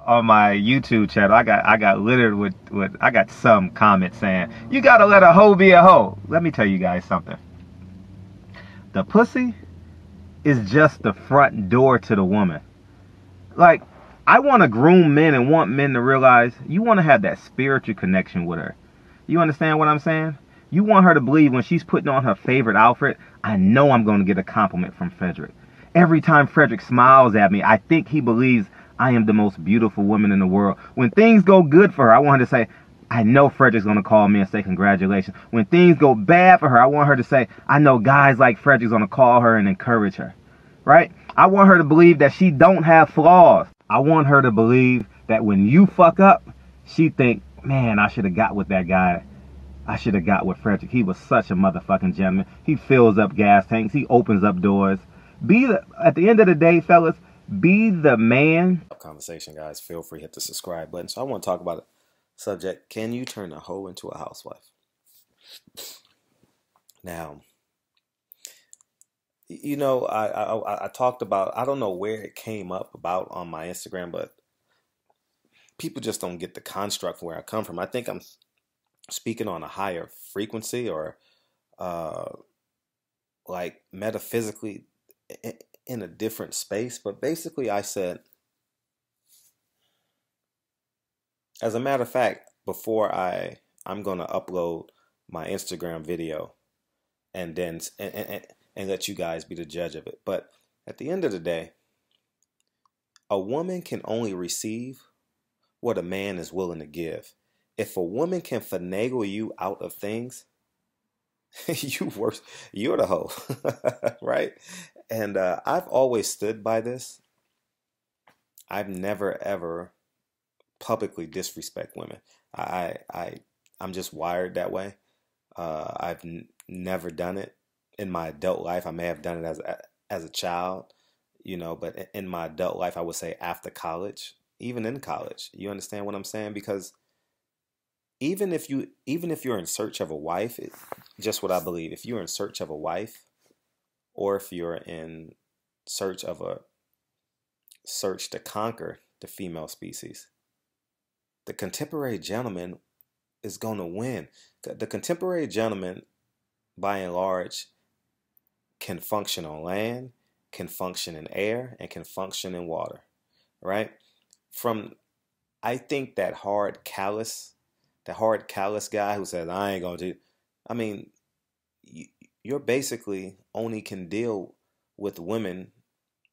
on my YouTube channel, I got littered with I got some comments saying you gotta let a hoe be a hoe. Let me tell you guys something. The pussy is just the front door to the woman. Like, I want to groom men and want men to realize you want to have that spiritual connection with her. You understand what I'm saying? You want her to believe when she's putting on her favorite outfit, I know I'm going to get a compliment from Frederick. Every time Frederick smiles at me, I think he believes I am the most beautiful woman in the world. When things go good for her, I want her to say, I know Frederick's going to call me and say congratulations. When things go bad for her, I want her to say, I know guys like Frederick's going to call her and encourage her. Right? I want her to believe that she don't have flaws. I want her to believe that when you fuck up, she think, man, I should have got with that guy. I should have got with Frederick. He was such a motherfucking gentleman. He fills up gas tanks. He opens up doors. At the end of the day, fellas, be the man. Conversation, guys. Feel free to hit the subscribe button. So I want to talk about a subject. Can you turn a hoe into a housewife? Now, you know, I talked about, I don't know where it came up about on my Instagram, but people just don't get the construct where I come from. I think I'm speaking on a higher frequency or like metaphysically in a different space. But basically I said, as a matter of fact, before I'm going to upload my Instagram video and then and let you guys be the judge of it. But at the end of the day, a woman can only receive what a man is willing to give. If a woman can finagle you out of things, you're the hoe, right? And I've always stood by this. I've never ever publicly disrespect women. I'm just wired that way. I've never done it in my adult life. I may have done it as a child, you know, but in my adult life, I would say after college, even in college. You understand what I'm saying? Because even if you're in search of a wife, just what I believe, if you're in search of a wife, or if you're in search to conquer the female species, the contemporary gentleman is going to win. The contemporary gentleman, by and large, can function on land, can function in air, and can function in water, right? I think that hard callous guy who says, I ain't going to do, I mean, you're basically only can deal with women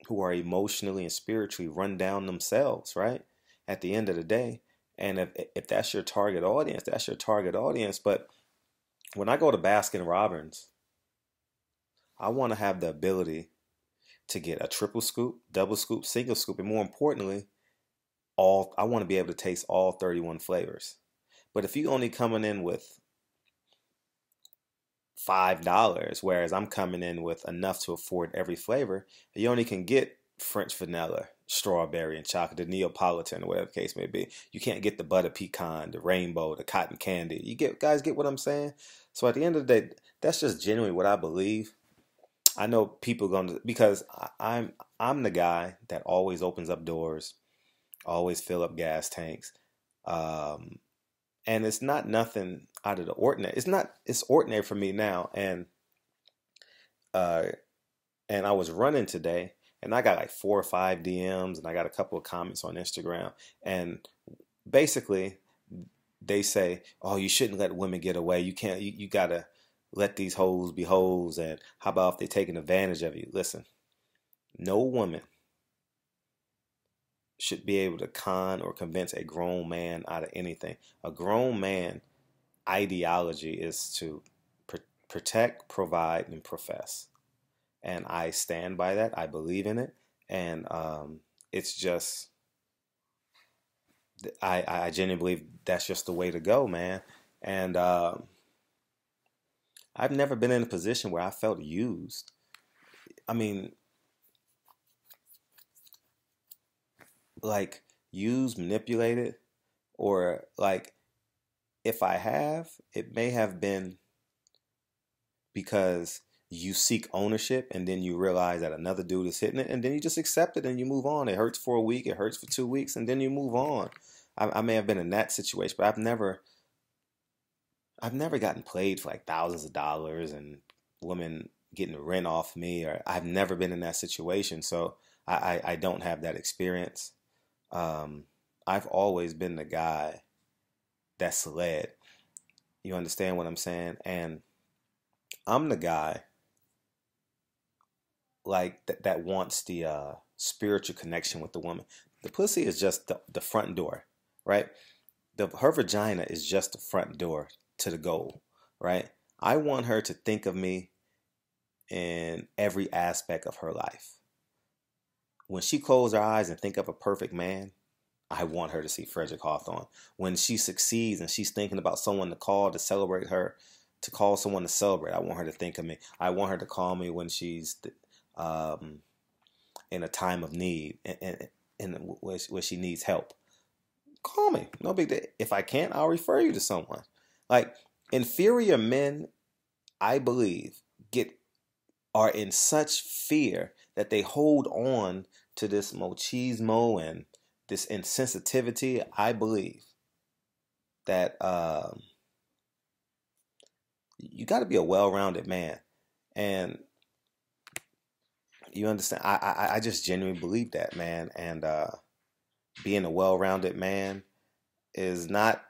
who are emotionally and spiritually run down themselves, right? At the end of the day. And if that's your target audience, that's your target audience. But when I go to Baskin Robbins, I want to have the ability to get a triple scoop, double scoop, single scoop, and more importantly, I want to be able to taste all 31 flavors. But if you only coming in with $5, whereas I'm coming in with enough to afford every flavor, you only can get French vanilla, strawberry, and chocolate, the Neapolitan, or whatever the case may be. You can't get the butter pecan, the rainbow, the cotton candy. Guys get what I'm saying? So at the end of the day, that's just genuinely what I believe. I know people because I'm the guy that always opens up doors, always fill up gas tanks. And it's not nothing out of the ordinary. It's ordinary for me now. And I was running today and I got like 4 or 5 DMs and I got a couple of comments on Instagram. And basically they say, oh, you shouldn't let women get away. You can't, you gotta let these hoes be hoes. And how about if they're taking advantage of you? Listen, no woman should be able to con or convince a grown man out of anything. A grown man ideology is to protect, provide, and profess. And I stand by that. I believe in it. And it's just, I genuinely believe that's just the way to go, man. And I've never been in a position where I felt used. I mean, like used, manipulated, or like if I have, it may have been because you seek ownership, and then you realize that another dude is hitting it, and then you just accept it and you move on. It hurts for a week, it hurts for 2 weeks, and then you move on. I may have been in that situation, but I've never gotten played for like thousands of dollars and women getting rent off me, or I've never been in that situation. So I don't have that experience. I've always been the guy that's led. You understand what I'm saying? And I'm the guy like that wants the spiritual connection with the woman. The pussy is just the front door, right? Her vagina is just the front door to the goal, right? I want her to think of me in every aspect of her life. When she closes her eyes and think of a perfect man, I want her to see Frederick Hawthorne. When she succeeds and she's thinking about someone to call to celebrate her, to call someone to celebrate, I want her to think of me. I want her to call me when she's in a time of need and where she needs help. Call me. No big deal. If I can't, I'll refer you to someone. Like, inferior men, I believe, are in such fear that they hold on to this machismo and this insensitivity. I believe that you got to be a well-rounded man, and you understand. I just genuinely believe that, man. And being a well-rounded man is not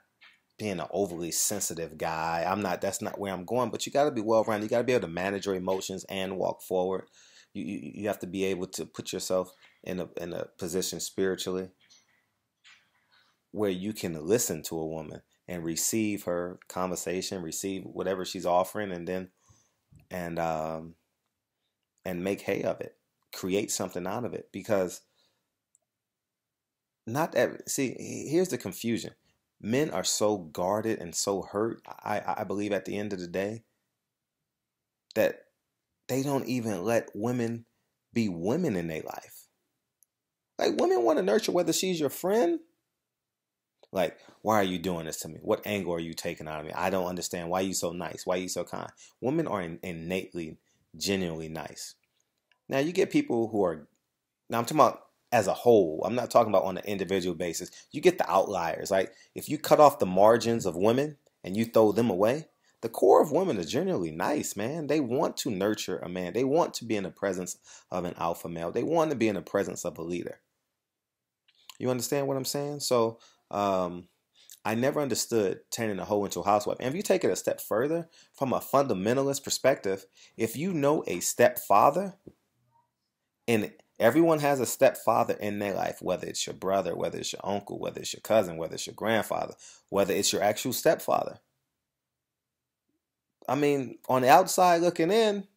being an overly sensitive guy. That's not where I'm going, but you got to be well-rounded. You got to be able to manage your emotions and walk forward. You have to be able to put yourself in a position spiritually where you can listen to a woman and receive her conversation, receive whatever she's offering, and make hay of it, create something out of it. Because here's the confusion. Men are so guarded and so hurt, I believe at the end of the day, that they don't even let women be women in their life. Like, women want to nurture whether she's your friend. Like, why are you doing this to me? What angle are you taking out of me? I don't understand. Why are you so nice? Why are you so kind? Women are innately, genuinely nice. Now, you get people who are, now I'm talking about as a whole. I'm not talking about on an individual basis. You get the outliers. Like, if you cut off the margins of women and you throw them away, the core of women is generally nice, man. They want to nurture a man. They want to be in the presence of an alpha male. They want to be in the presence of a leader. You understand what I'm saying? So, I never understood turning a hoe into a housewife. And if you take it a step further, from a fundamentalist perspective, if you know a stepfather, and everyone has a stepfather in their life, whether it's your brother, whether it's your uncle, whether it's your cousin, whether it's your grandfather, whether it's your actual stepfather. I mean, on the outside looking in,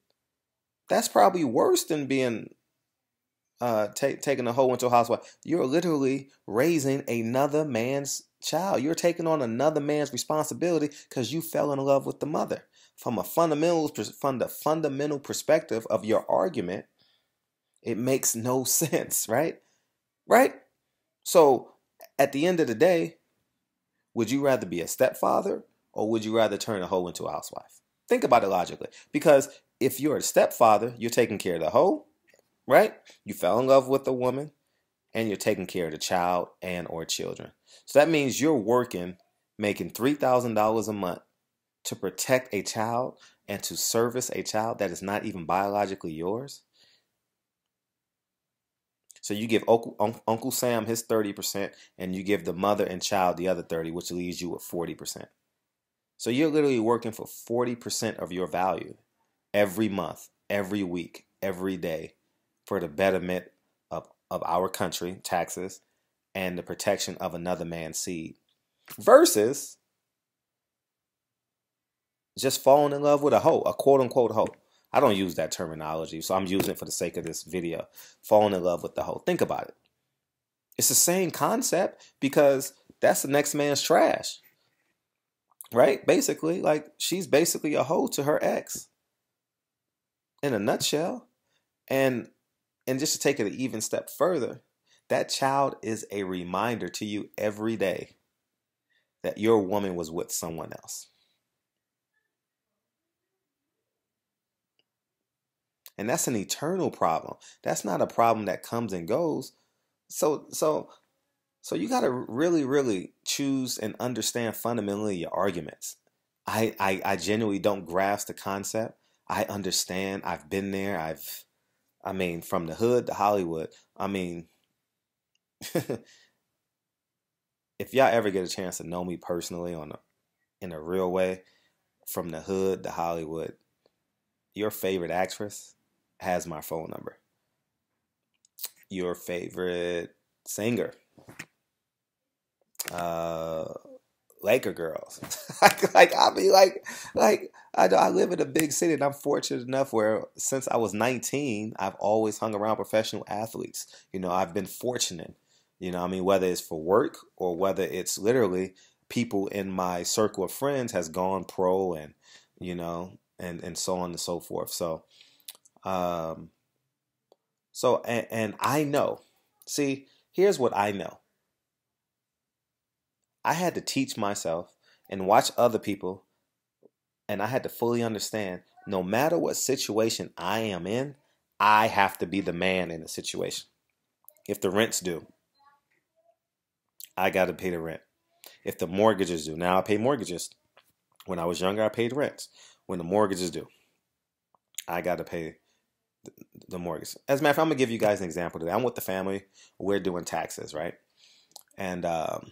that's probably worse than being taking a hoe into a housewife. You're literally raising another man's child. You're taking on another man's responsibility because you fell in love with the mother. From the fundamental perspective of your argument, it makes no sense, right? Right? So at the end of the day, would you rather be a stepfather or would you rather turn a hoe into a housewife? Think about it logically. Because if you're a stepfather, you're taking care of the hoe, right? You fell in love with a woman and you're taking care of the child and or children. So that means you're working, making $3,000 a month to protect a child and to service a child that is not even biologically yours. So you give Uncle Sam his 30% and you give the mother and child the other 30%, which leaves you with 40%. So you're literally working for 40% of your value every month, every week, every day for the betterment of our country, taxes, and the protection of another man's seed. Versus just falling in love with a hoe, a quote-unquote hoe. I don't use that terminology, so I'm using it for the sake of this video. Falling in love with the hoe. Think about it. It's the same concept because that's the next man's trash. Right? Basically, like, she's basically a hoe to her ex. In a nutshell. And just to take it an even step further, that child is a reminder to you every day that your woman was with someone else. And that's an eternal problem. That's not a problem that comes and goes. So you got to really, really choose and understand fundamentally your arguments. I genuinely don't grasp the concept. I understand. I've been there. I mean, from the hood to Hollywood. I mean, if y'all ever get a chance to know me personally in a real way, from the hood to Hollywood, your favorite actress has my phone number. Your favorite singer, Laker girls. I'll be like I live in a big city, and I'm fortunate enough where since I was 19, I've always hung around professional athletes. I've been fortunate. I mean, whether it's for work or whether it's literally people in my circle of friends has gone pro, and and so on and so forth. And I know. See, here's what I know. I had to teach myself and watch other people, and I had to fully understand no matter what situation I am in, I have to be the man in the situation. If the rent's due, I got to pay the rent. If the mortgage is due, now I pay mortgages. When I was younger, I paid rents. When the mortgage is due, I got to pay the mortgage. As a matter of fact, I'm going to give you guys an example today. I'm with the family. We're doing taxes, right? And, after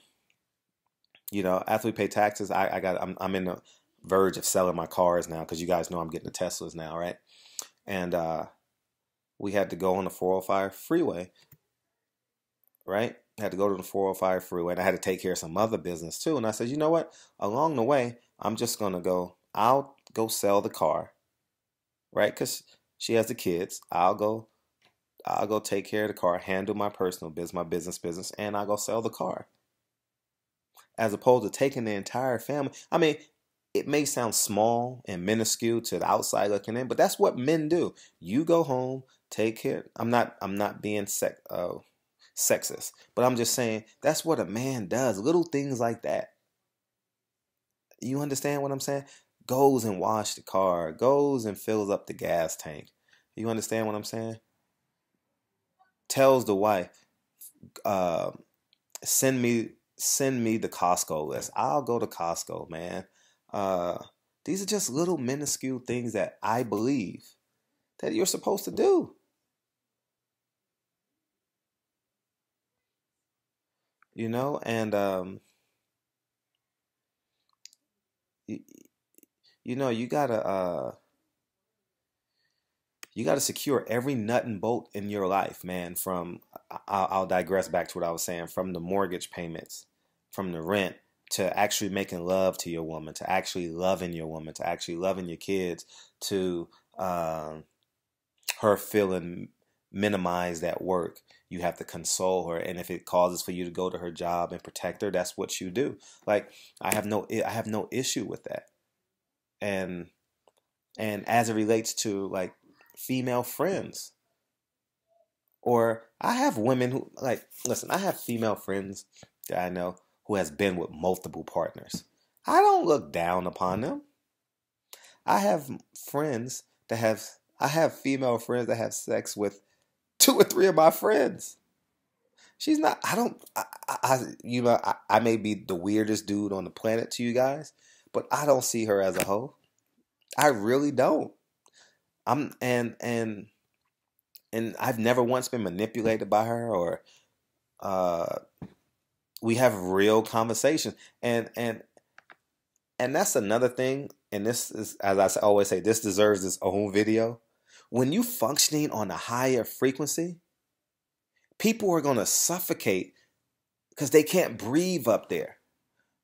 we pay taxes, I'm in the verge of selling my cars now because you guys know I'm getting the Teslas now, right? And we had to go on the 405 freeway, right? Had to go to the 405 freeway, and I had to take care of some other business too. And I said, you know what? Along the way, I'm just gonna go. I'll go sell the car, right? Because she has the kids. I'll go take care of the car, handle my personal business, my business, and I'll go sell the car. As opposed to taking the entire family. I mean, it may sound small and minuscule to the outside looking in, but that's what men do. You go home, take care. I'm not being sexist, but I'm just saying that's what a man does. Little things like that. You understand what I'm saying? Goes and wash the car, goes and fills up the gas tank. You understand what I'm saying? Tells the wife, send me the Costco list. I'll go to Costco, man. These are just little minuscule things that I believe that you're supposed to do. And you gotta secure every nut and bolt in your life, man. I'll digress back to what I was saying. From the mortgage payments, from the rent, to actually making love to your woman, to actually loving your woman, to actually loving your kids, to her feeling minimized at work. You have to console her, and if it causes for you to go to her job and protect her, that's what you do. Like I have no issue with that. And as it relates to like female friends, or I have women who listen, I have female friends that I know who has been with multiple partners. I don't look down upon them. I have female friends that have sex with 2 or 3 of my friends. She's not, I may be the weirdest dude on the planet to you guys, but I don't see her as a hoe. I really don't. And I've never once been manipulated by her, or we have real conversations. And that's another thing, and this is, as I always say, this deserves its own video. When you functioning on a higher frequency, people are going to suffocate because they can't breathe up there,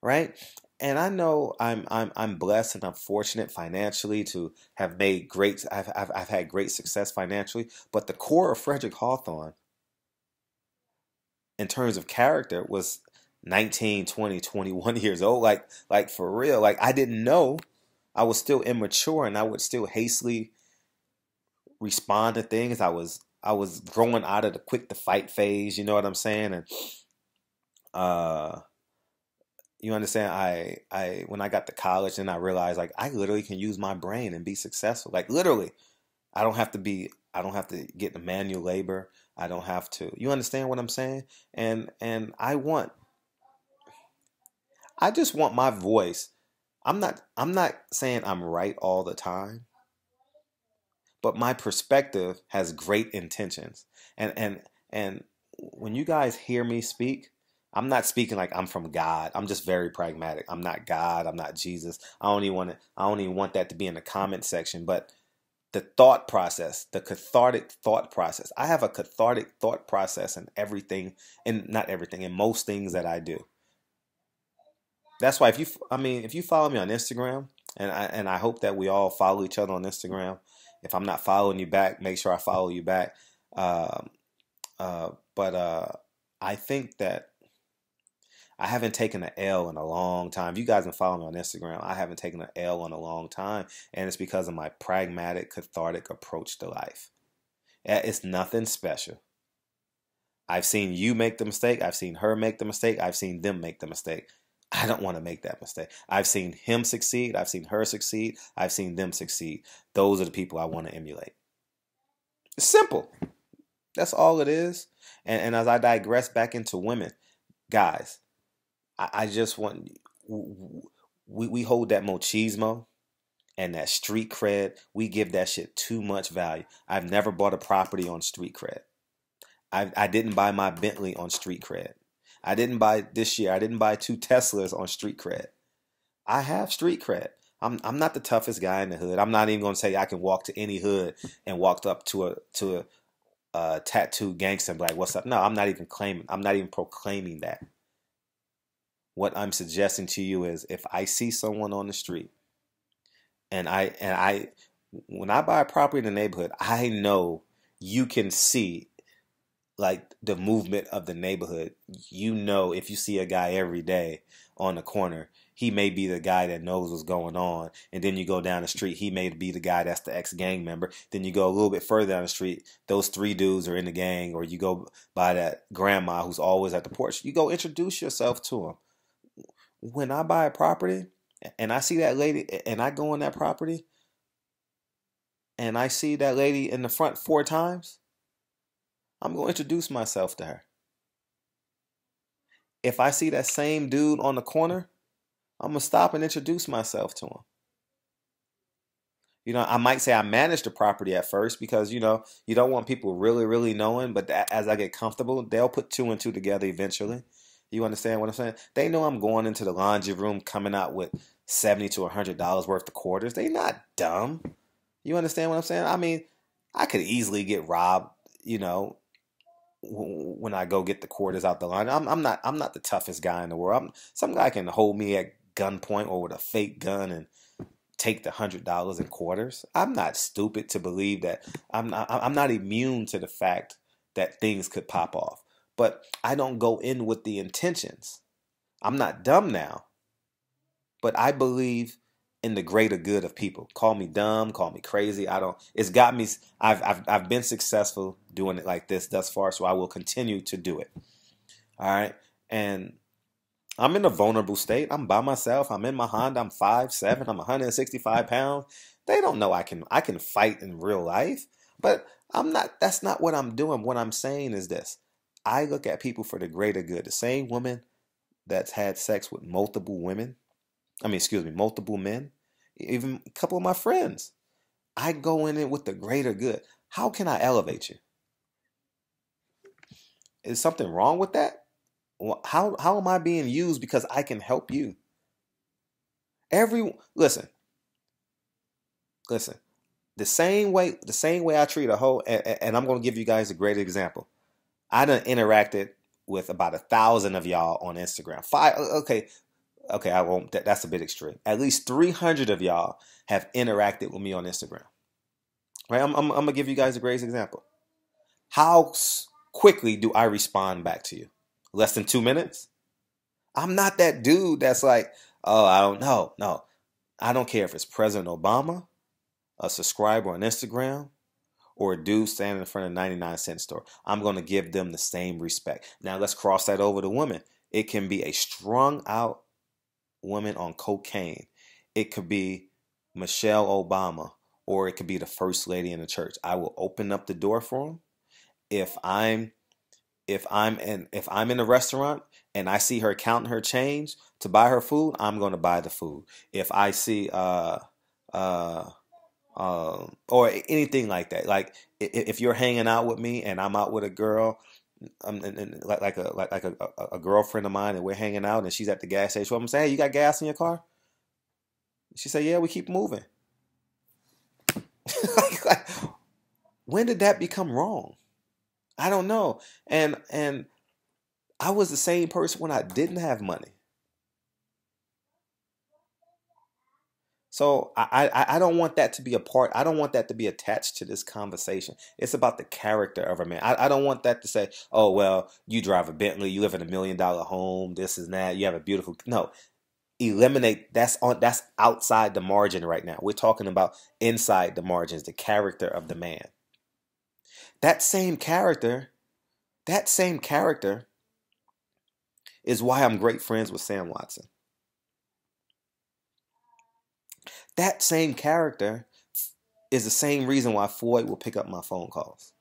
right? And I know I'm blessed and I'm fortunate financially to have made I've had great success financially, but the core of Frederick Hawthorne in terms of character was 19, 20, 21 years old. Like for real. Like I didn't know. I was still immature, and I would still hastily respond to things. I was growing out of the quick to fight phase, you know what I'm saying? And you understand, I when I got to college, and I realized like I literally can use my brain and be successful. Like literally. I don't have to get the manual labor. I don't have to. You understand what I'm saying? And I just want my voice. I'm not saying I'm right all the time, but my perspective has great intentions. And when you guys hear me speak, I'm not speaking like I'm from God. I'm just very pragmatic. I'm not God. I'm not Jesus. I don't even want that to be in the comment section. But the thought process, the cathartic thought process. I have a cathartic thought process in everything, and not everything, in most things that I do. That's why if you follow me on Instagram, and I hope that we all follow each other on Instagram. If I'm not following you back, make sure I follow you back. Um, but I think that I haven't taken an L in a long time. If you guys can follow me on Instagram, I haven't taken an L in a long time, and it's because of my pragmatic, cathartic approach to life. It's nothing special. I've seen you make the mistake. I've seen her make the mistake. I've seen them make the mistake. I don't want to make that mistake. I've seen him succeed. I've seen her succeed. I've seen them succeed. Those are the people I want to emulate. It's simple. That's all it is. And as I digress back into women, guys, I just want, we hold that machismo and that street cred. We give that shit too much value. I've never bought a property on street cred. I didn't buy my Bentley on street cred. I didn't buy this year. I didn't buy 2 Teslas on street cred. I have street cred. I'm not the toughest guy in the hood. I'm not even gonna say I can walk to any hood and walk up to a tattoo gangster and be like, "What's up?" No, I'm not even claiming. I'm not even proclaiming that. What I'm suggesting to you is, if I see someone on the street, and I when I buy a property in the neighborhood, I know you can see like the movement of the neighborhood. You know, if you see a guy every day on the corner, he may be the guy that knows what's going on. And then you go down the street, he may be the guy that's the ex-gang member. Then you go a little bit further down the street, those 3 dudes are in the gang. Or you go by that grandma who's always at the porch. You go introduce yourself to them. When I buy a property and I see that lady, and I go on that property and I see that lady in the front 4 times, I'm going to introduce myself to her. If I see that same dude on the corner, I'm going to stop and introduce myself to him. You know, I might say I managed the property at first because, you know, you don't want people really, really knowing. But as I get comfortable, they'll put 2 and 2 together eventually. You understand what I'm saying? They know I'm going into the laundry room coming out with $70 to $100 worth of quarters. They not dumb. You understand what I'm saying? I mean, I could easily get robbed, you know, when I go get the quarters out the line. I'm not the toughest guy in the world. Some guy can hold me at gunpoint or with a fake gun and take the $100 in quarters. I'm not stupid to believe that. I'm not immune to the fact that things could pop off. But I don't go in with the intentions. I'm not dumb now, but I believe in the greater good of people. Call me dumb, call me crazy. I don't. It's got me. I've been successful doing it like this thus far, so I will continue to do it. All right, and I'm in a vulnerable state. I'm by myself. I'm in my Honda. I'm 5'7". I'm 165 pounds. They don't know I can fight in real life, but I'm not. That's not what I'm doing. What I'm saying is this: I look at people for the greater good. The same woman that's had sex with multiple women. Multiple men, even a couple of my friends. I go in it with the greater good. How can I elevate you? Is something wrong with that? How am I being used because I can help you? Listen. The same way I treat a hoe, and I'm gonna give you guys a great example. I done interacted with about 1,000 of y'all on Instagram. Okay, I won't. That's a bit extreme. At least 300 of y'all have interacted with me on Instagram. Right? I'm gonna give you guys a great example. How quickly do I respond back to you? Less than 2 minutes? I'm not that dude that's like, oh, I don't know. No, I don't care if it's President Obama, a subscriber on Instagram, or a dude standing in front of a 99-cent store. I'm gonna give them the same respect. Now let's cross that over to women. It can be a strung out woman on cocaine. It could be Michelle Obama or it could be the first lady in the church. I will open up the door for them. If I'm if I'm in a restaurant and I see her counting her change to buy her food, I'm going to buy the food. If I see uh or anything like that, like if you're hanging out with me and I'm out with a girl, and like a girlfriend of mine, and we're hanging out and she's at the gas station, I'm gonna say, hey, you got gas in your car? She say, yeah, we keep moving. like, when did that become wrong? I don't know. And I was the same person when I didn't have money. So I don't want that to be a part. I don't want that to be attached to this conversation. It's about the character of a man. I don't want that to say, oh, well, you drive a Bentley, you live in $1 million home, this is that, you have a beautiful. No, eliminate. That's outside the margin right now. We're talking about inside the margins, the character of the man. That same character, that same character is why I'm great friends with Sam Watson. That same character is the same reason why Floyd will pick up my phone calls.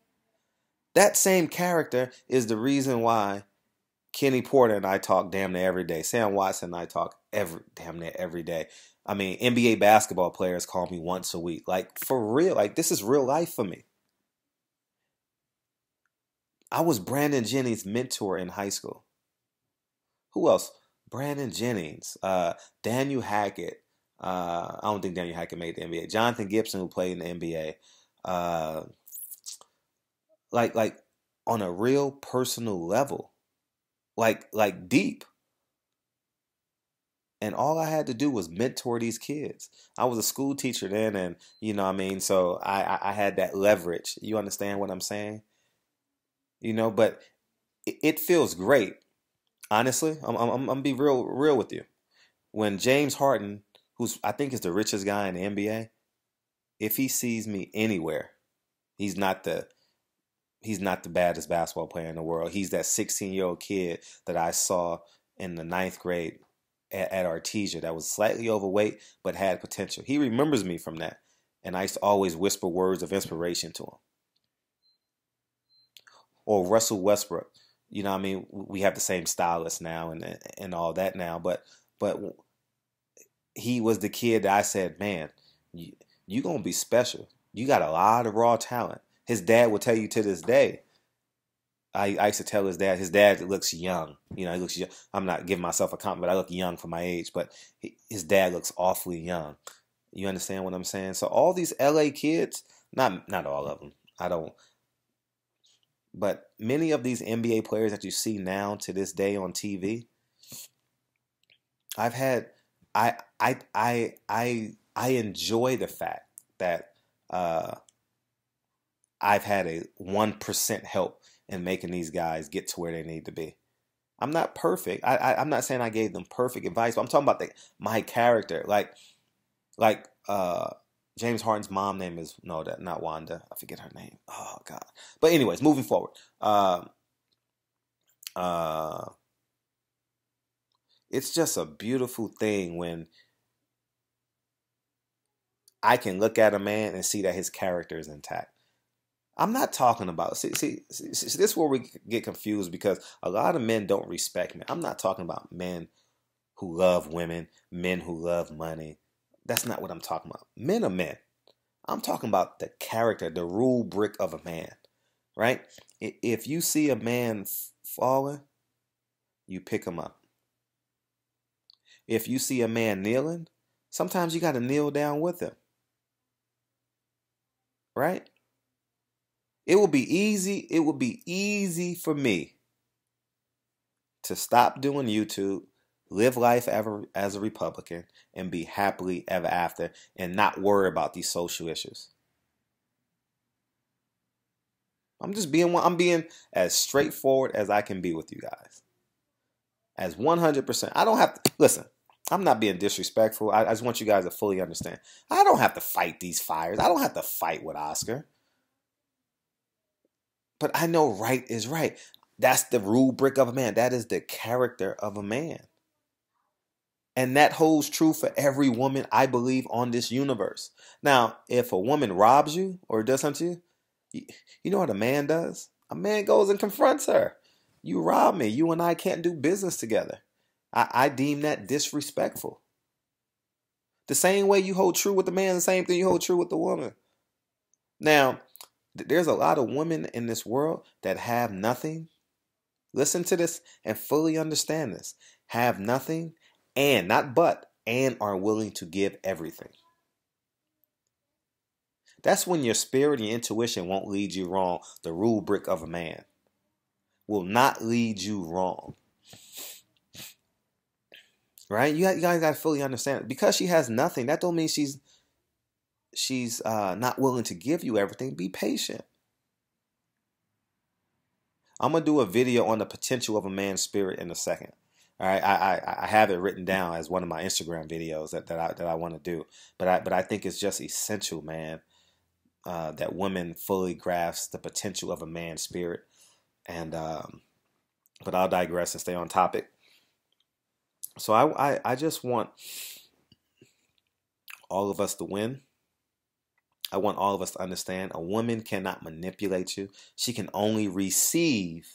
That same character is the reason why Kenny Porter and I talk damn near every day. Sam Watson and I talk damn near every day. I mean, NBA basketball players call me once a week. Like, for real. Like, this is real life for me. I was Brandon Jennings' mentor in high school. Who else? Brandon Jennings, Daniel Hackett. I don't think Daniel Hackett made the NBA. Jonathan Gibson, who played in the NBA. Like on a real personal level, like deep. And all I had to do was mentor these kids. I was a school teacher then, and you know what I mean. So I had that leverage. You understand what I'm saying? You know, but it feels great. Honestly, I'm gonna be real with you. When James Harden, who's I think is the richest guy in the NBA, if he sees me anywhere, he's not the baddest basketball player in the world. He's that 16-year-old kid that I saw in the ninth grade at Artesia that was slightly overweight but had potential. He remembers me from that, and I used to always whisper words of inspiration to him. Or Russell Westbrook. You know what I mean? We have the same stylist now and all that now, but he was the kid that I said, man, you gonna be special. You got a lot of raw talent. His dad will tell you to this day. I used to tell his dad looks young. You know, he looks young. I'm not giving myself a compliment. I look young for my age, but his dad looks awfully young. You understand what I'm saying? So all these LA kids, not all of them. I don't. But many of these NBA players that you see now to this day on TV, I've had I enjoy the fact that I've had a 1% help in making these guys get to where they need to be. I'm not perfect. I'm not saying I gave them perfect advice, but I'm talking about my character. Like James Harden's mom name is not Wanda. I forget her name. Oh God. But anyways, moving forward. It's just a beautiful thing when I can look at a man and see that his character is intact. I'm not talking about, see, this is where we get confused because a lot of men don't respect men. I'm not talking about men who love women, men who love money. That's not what I'm talking about. Men are men. I'm talking about the character, the rule brick of a man, right? If you see a man falling, you pick him up. If you see a man kneeling, sometimes you got to kneel down with him, right? It will be easy for me to stop doing YouTube, live life ever as a Republican, and be happily ever after and not worry about these social issues. I'm being as straightforward as I can be with you guys. As 100%. I don't have to, listen, I'm not being disrespectful. I just want you guys to fully understand. I don't have to fight these fires. I don't have to fight with Oscar. But I know right is right. That's the rule brick of a man. That is the character of a man. And that holds true for every woman, I believe, on this universe. Now, if a woman robs you or does something to you know what a man does? A man goes and confronts her. You robbed me. You and I can't do business together. I deem that disrespectful. The same way you hold true with the man, the same thing you hold true with the woman. Now, there's a lot of women in this world that have nothing. Listen to this and fully understand this. Have nothing and not but and are willing to give everything. That's when your spirit and your intuition won't lead you wrong. The rubric of a man will not lead you wrong. Right? You guys got to fully understand it. Because she has nothing, that don't mean she's not willing to give you everything. Be patient. I'm going to do a video on the potential of a man's spirit in a second. All right, I have it written down as one of my Instagram videos that I want to do. But I think it's just essential, man, that women fully grasp the potential of a man's spirit. And but I'll digress and stay on topic. So I just want all of us to win. I want all of us to understand a woman cannot manipulate you. She can only receive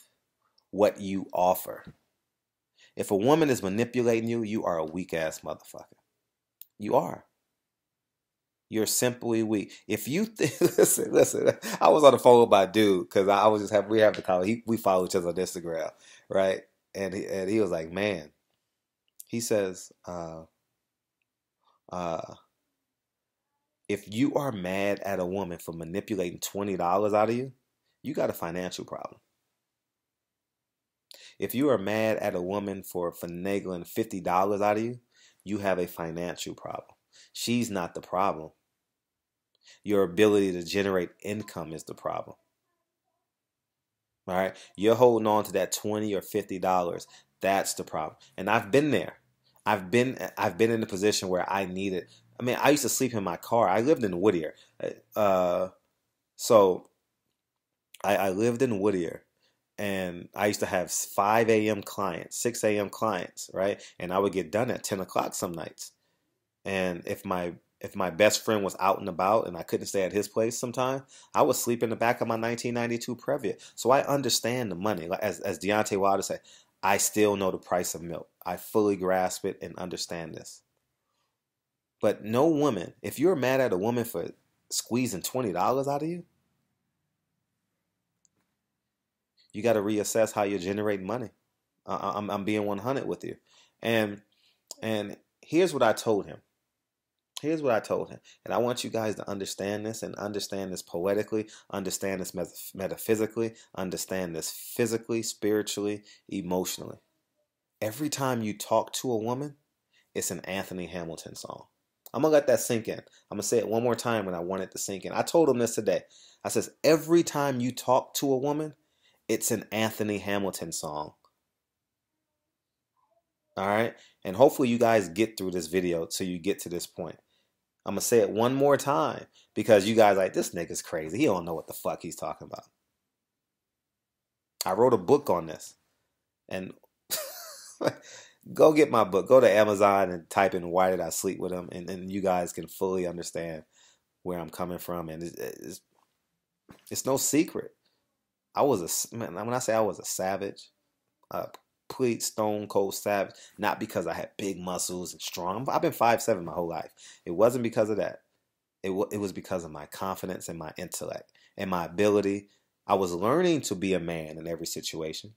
what you offer. If a woman is manipulating you, you are a weak ass motherfucker. You are. You're simply weak. If you listen, I was on the phone with my dude because I was just we have the call. We follow each other on Instagram, right? And he was like, man, he says, if you are mad at a woman for manipulating $20 out of you, you got a financial problem. If you are mad at a woman for finagling $50 out of you, you have a financial problem. She's not the problem. Your ability to generate income is the problem. All right? You're holding on to that $20 or $50. That's the problem. And I've been there. I've been in a position where I needed. I mean, I used to sleep in my car. I lived in Whittier. So I lived in Whittier. And I used to have 5 a.m. clients, 6 a.m. clients, right? And I would get done at 10 o'clock some nights. And if my best friend was out and about and I couldn't stay at his place sometime, I would sleep in the back of my 1992 Previa. So I understand the money. Like as Deontay Wilder said, I still know the price of milk. I fully grasp it and understand this. But no woman, if you're mad at a woman for squeezing $20 out of you, you got to reassess how you're generating money. I'm being 100 with you. And here's what I told him. Here's what I told him. And I want you guys to understand this and understand this poetically, understand this metaphysically, understand this physically, spiritually, emotionally. Every time you talk to a woman, it's an Anthony Hamilton song. I'm going to let that sink in. I'm going to say it one more time when I want it to sink in. I told him this today. I says, every time you talk to a woman, it's an Anthony Hamilton song. All right? And hopefully you guys get through this video till you get to this point. I'm going to say it one more time because you guys are like, this nigga's crazy. He don't know what the fuck he's talking about. I wrote a book on this. And go get my book. Go to Amazon and type in Why Did I Sleep With Him? And you guys can fully understand where I'm coming from. And it's no secret. When I say I was a savage, a complete stone cold savage, not because I had big muscles and strong. I've been 5'7" my whole life. It wasn't because of that. It was because of my confidence and my intellect and my ability. I was learning to be a man in every situation.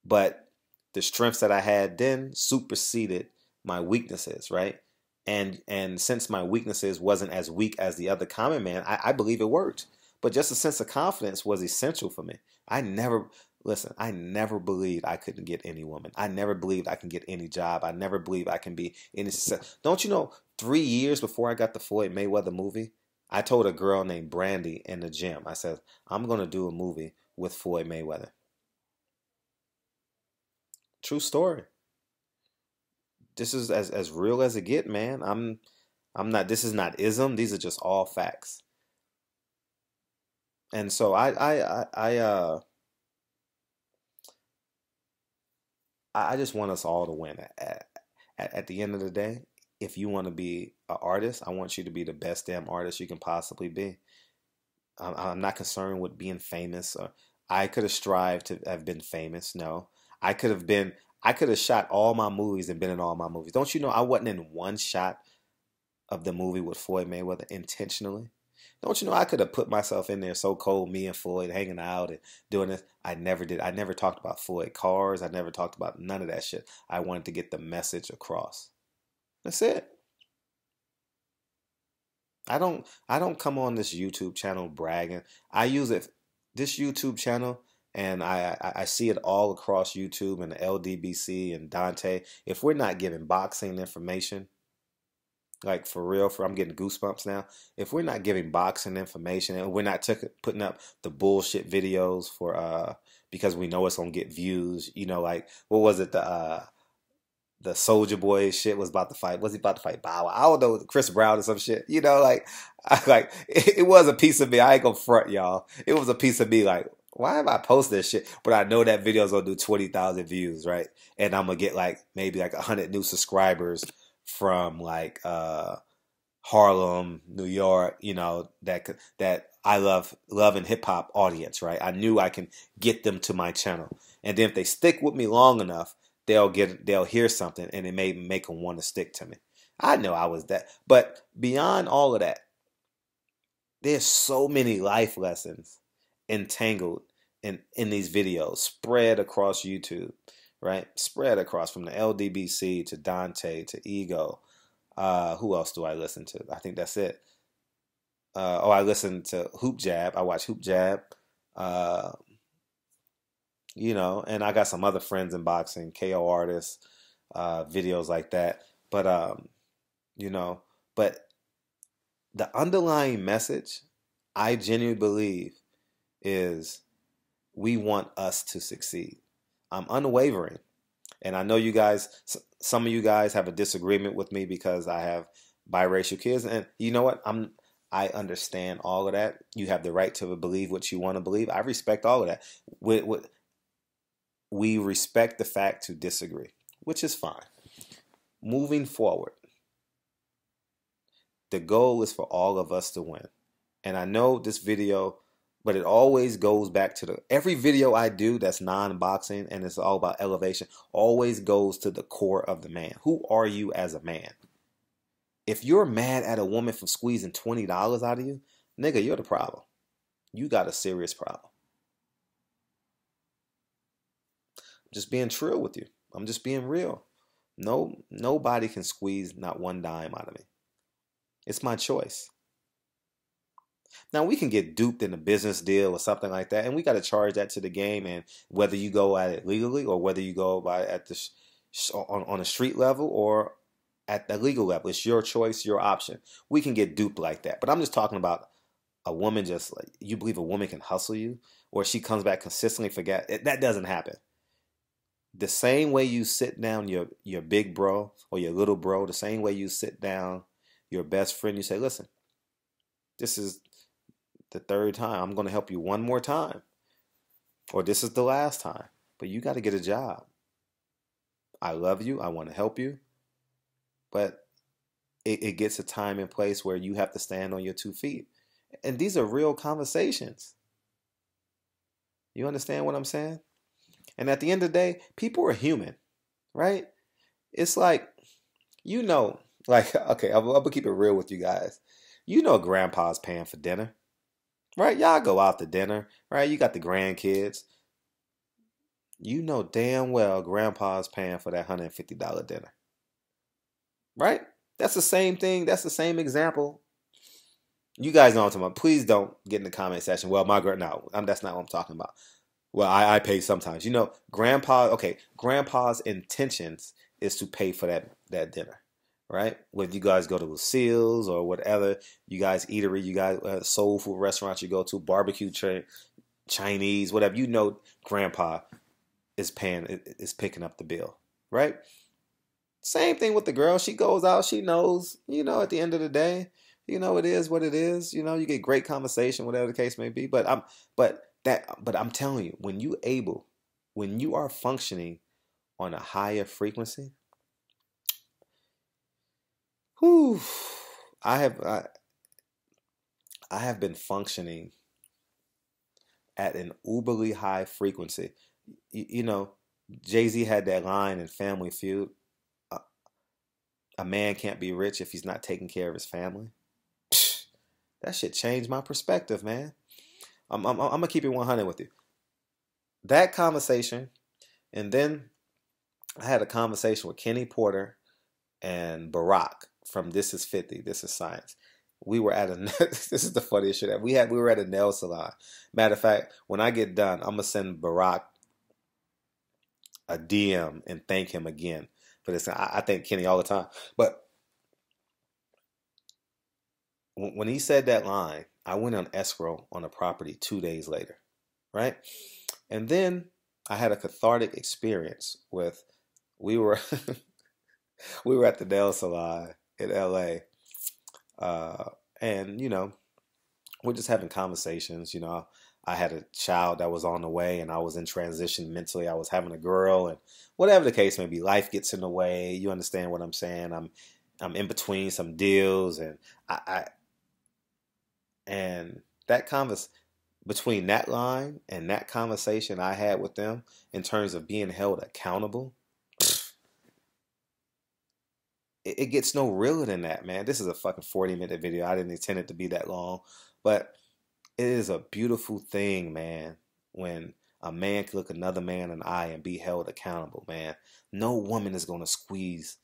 But the strengths that I had then superseded my weaknesses, right? And since my weaknesses wasn't as weak as the other common man, I believe it worked. But just a sense of confidence was essential for me. I never believed I couldn't get any woman. I never believed I can get any job. I never believed I can be any success. Don't you know, 3 years before I got the Floyd Mayweather movie, I told a girl named Brandy in the gym, I said, I'm going to do a movie with Floyd Mayweather. True story. This is as real as it get, man. I'm not. This is not ism. These are just all facts. And so I just want us all to win. At the end of the day, if you want to be an artist, I want you to be the best damn artist you can possibly be. I'm not concerned with being famous. Or I could have strived to have been famous. No, I could have been. I could have shot all my movies and been in all my movies. Don't you know I wasn't in one shot of the movie with Floyd Mayweather intentionally? Don't you know I could have put myself in there so cold, me and Floyd hanging out and doing this? I never did. I never talked about Floyd cars. I never talked about none of that shit. I wanted to get the message across. That's it. I don't come on this YouTube channel bragging. I use this YouTube channel, and I see it all across YouTube and LDBC and Dante. If we're not giving boxing information, like for real, I'm getting goosebumps now. If we're not giving boxing information and we're not putting up the bullshit videos for because we know it's gonna get views, like what was it, the Soldier Boy shit was about to fight. Was he about to fight Bow Wow? I don't know, Chris Brown or some shit. It was a piece of me. I ain't gonna front, y'all. It was a piece of me like, why am I posting this shit? But I know that video's gonna do 20,000 views, right? And I'm gonna get maybe 100 new subscribers from Harlem, New York, that I love and hip hop audience, right? I knew I can get them to my channel. And then if they stick with me long enough, they'll hear something and it may make them want to stick to me. I know I was that. But beyond all of that, there's so many life lessons entangled in these videos, spread across YouTube, right? Spread across from the LDBC to Dante to Ego. Who else do I listen to? I think that's it. I listen to Hoop Jab. I watch Hoop Jab. And I got some other friends in boxing, KO artists, videos like that. But but the underlying message, I genuinely believe, is we want us to succeed. I'm unwavering. And I know you guys, some of you guys have a disagreement with me because I have biracial kids. And you know what? I understand all of that. You have the right to believe what you want to believe. I respect all of that. We respect the fact to disagree, which is fine. Moving forward, the goal is for all of us to win. And I know this video, but it always goes back to every video I do that's non-boxing and it's all about elevation, always goes to the core of the man. Who are you as a man? If you're mad at a woman for squeezing $20 out of you, nigga, you're the problem. You got a serious problem. I'm just being true with you. I'm just being real. Nobody can squeeze not one dime out of me. It's my choice. Now, we can get duped in a business deal or something like that, and we got to charge that to the game. And whether you go at it legally or whether you go by at the on a street level or at the legal level, it's your choice, your option. We can get duped like that. But I'm just talking about a woman just like, you believe a woman can hustle you or she comes back consistently, that doesn't happen. The same way you sit down your big bro or your little bro, the same way you sit down your best friend, you say, listen, this is the third time. I'm going to help you one more time. Or this is the last time. But you got to get a job. I love you. I want to help you. But it gets a time and place where you have to stand on your 2 feet. And these are real conversations. You understand what I'm saying? And at the end of the day, people are human, right? It's like, okay, I'm going to keep it real with you guys. Grandpa's paying for dinner, right? Y'all go out to dinner, right? You got the grandkids. You know damn well grandpa's paying for that $150 dinner, right? That's the same thing. That's the same example. You guys know what I'm talking about. Please don't get in the comment section. Well, that's not what I'm talking about. Well, I pay sometimes. Grandpa's intentions is to pay for that dinner, right? Whether you guys go to Lucille's or whatever, you guys eatery, you guys soul food restaurant you go to, barbecue Chinese, whatever, grandpa is picking up the bill, right? Same thing with the girl. She goes out, she knows, at the end of the day, it is what it is. You get great conversation, whatever the case may be. But I'm telling you, when you are functioning on a higher frequency, whew, I have I have been functioning at an uberly high frequency. You know, Jay-Z had that line in Family Feud, a man can't be rich if he's not taking care of his family. That shit changed my perspective, man. I'm gonna keep it 100 with you. That conversation, and then I had a conversation with Kenny Porter and Barack from This Is 50, This Is Science. We were at a this is the funniest shit. We were at a nail salon. Matter of fact, when I get done, I'm gonna send Barack a DM and thank him again for this. I thank Kenny all the time, but when he said that line, I went on escrow on a property 2 days later, right? And then I had a cathartic experience with, we were we were at the nail salon in LA, and you know, we're just having conversations. You know, I had a child that was on the way, and I was in transition mentally. I was having a girl, and whatever the case may be, life gets in the way. You understand what I'm saying? I'm in between some deals, and and that between that line and that conversation I had with them in terms of being held accountable, it gets no realer than that, man. This is a fucking 40-minute video. I didn't intend it to be that long, but it is a beautiful thing, man, when a man can look another man in the eye and be held accountable, man. No woman is going to squeeze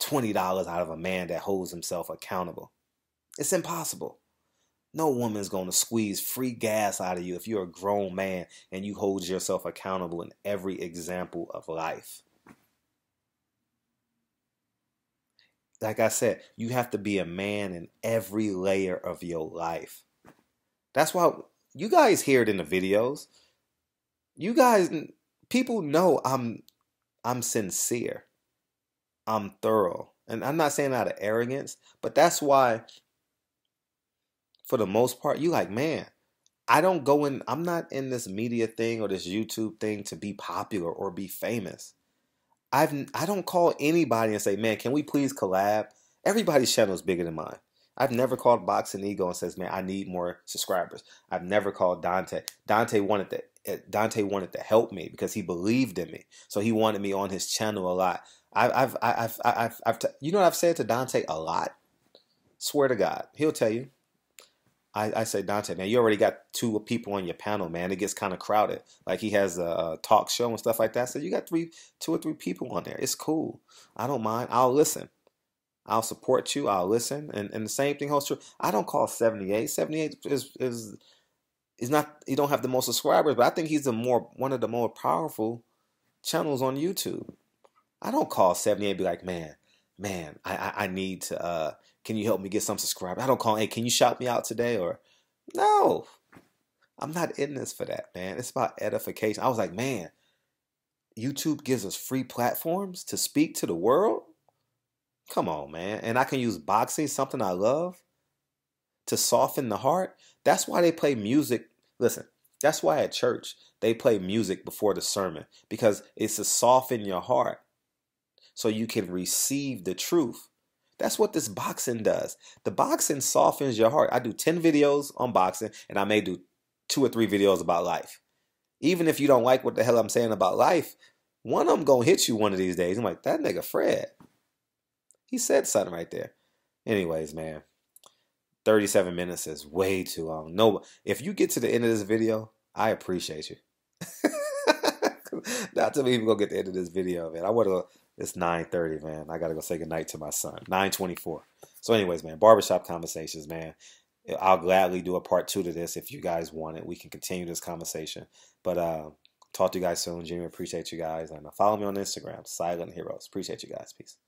$20 out of a man that holds himself accountable. It's impossible. No woman's going to squeeze free gas out of you if you're a grown man and you hold yourself accountable in every example of life. Like I said, you have to be a man in every layer of your life. That's why you guys hear it in the videos. You guys, people know I'm sincere. I'm thorough. And I'm not saying out of arrogance, but that's why, for the most part, you like, man, I'm not in this media thing or this YouTube thing to be popular or be famous. I don't call anybody and say, man, can we please collab? Everybody's channel is bigger than mine. I've never called Boxing Ego and says, man, I need more subscribers. I've never called Dante. Dante wanted to help me because he believed in me. So he wanted me on his channel a lot. You know what I've said to Dante a lot? Swear to God, he'll tell you. I say, Dante, man, you already got 2 people on your panel, man. It gets kind of crowded. Like, he has a talk show and stuff like that. So you got 2 or 3 people on there. It's cool. I don't mind. I'll listen. I'll support you. I'll listen. And the same thing holds true. I don't call 78. 78 is not, he don't have the most subscribers, but I think he's one of the more powerful channels on YouTube. I don't call 78 and be like, man, I need to, can you help me get some subscribers? I don't call, hey, can you shout me out today? Or, no, I'm not in this for that, man. It's about edification. I was like, man, YouTube gives us free platforms to speak to the world? Come on, man. And I can use boxing, something I love, to soften the heart. That's why they play music. Listen, that's why at church they play music before the sermon, because it's to soften your heart so you can receive the truth. That's what this boxing does. The boxing softens your heart. I do 10 videos on boxing, and I may do 2 or 3 videos about life. Even if you don't like what the hell I'm saying about life, one of them gonna hit you one of these days. I'm like, that nigga Fred, he said something right there. Anyways, man, 37 minutes is way too long. No, if you get to the end of this video, I appreciate you. Not too many people gonna get to the end of this video, man. It's 9:30, man. I gotta go say goodnight to my son. 9:24. So anyways, man, barbershop conversations, man. I'll gladly do a part 2 to this if you guys want it. We can continue this conversation. But talk to you guys soon. Jimmy, appreciate you guys. And follow me on Instagram, Silent Heroes. Appreciate you guys. Peace.